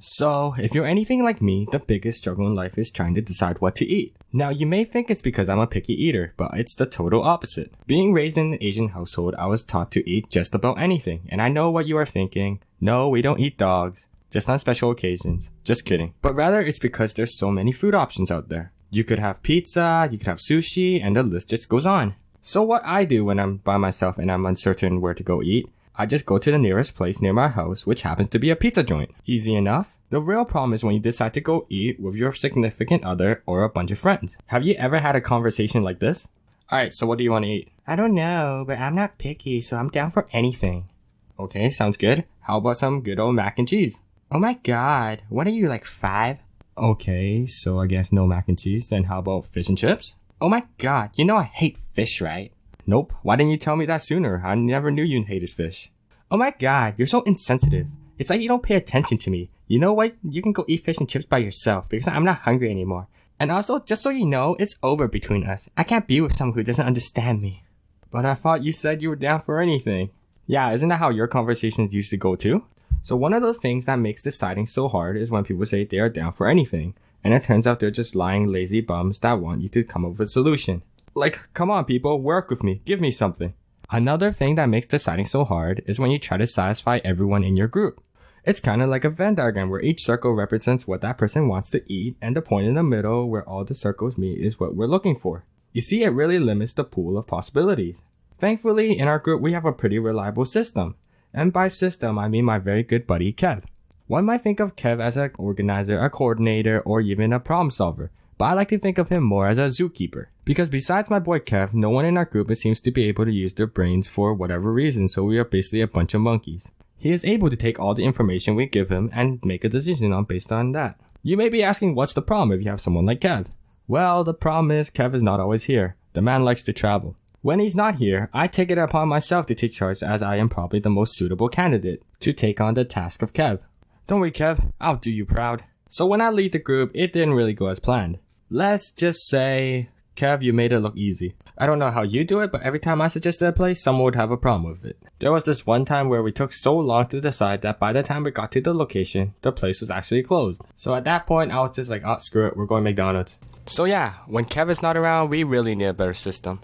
So, if you're anything like me, the biggest struggle in life is trying to decide what to eat. Now, you may think it's because I'm a picky eater, but it's the total opposite. Being raised in an Asian household, I was taught to eat just about anything, and I know what you are thinking. No, we don't eat dogs. Just on special occasions. Just kidding. But rather, it's because there's so many food options out there. You could have pizza, you could have sushi, and the list just goes on. So what I do when I'm by myself and I'm uncertain where to go eat, I just go to the nearest place near my house, which happens to be a pizza joint. Easy enough. The real problem is when you decide to go eat with your significant other or a bunch of friends. Have you ever had a conversation like this? Alright, so what do you want to eat? I don't know, but I'm not picky, so I'm down for anything. Okay, sounds good. How about some good old mac and cheese? Oh my god, what are you, like 5? Okay, so I guess no mac and cheese. Then how about fish and chips? Oh my god, you know I hate fish, right? Nope, why didn't you tell me that sooner? I never knew you hated fish. Oh my god, you're so insensitive. It's like you don't pay attention to me. You know what? You can go eat fish and chips by yourself because I'm not hungry anymore. And also, just so you know, it's over between us. I can't be with someone who doesn't understand me. But I thought you said you were down for anything. Yeah, isn't that how your conversations used to go too? So one of the things that makes deciding so hard is when people say they are down for anything. And it turns out they're just lying lazy bums that want you to come up with a solution. Like, come on people, work with me, give me something. Another thing that makes deciding so hard is when you try to satisfy everyone in your group. It's kind of like a Venn diagram where each circle represents what that person wants to eat, and the point in the middle where all the circles meet is what we're looking for. You see, it really limits the pool of possibilities. Thankfully, in our group we have a pretty reliable system. And by system, I mean my very good buddy Kev. One might think of Kev as an organizer, a coordinator, or even a problem solver. But I like to think of him more as a zookeeper. Because besides my boy Kev, no one in our group seems to be able to use their brains for whatever reason, so we are basically a bunch of monkeys. He is able to take all the information we give him and make a decision based on that. You may be asking what's the problem if you have someone like Kev? Well, the problem is Kev is not always here. The man likes to travel. When he's not here, I take it upon myself to take charge as I am probably the most suitable candidate to take on the task of Kev. Don't worry Kev, I'll do you proud. So when I lead the group, it didn't really go as planned. Let's just say, Kev, you made it look easy. I don't know how you do it, but every time I suggested a place, someone would have a problem with it. There was this one time where we took so long to decide that by the time we got to the location, the place was actually closed. So at that point, I was just like, oh, screw it, we're going to McDonald's. So yeah, when Kev is not around, we really need a better system.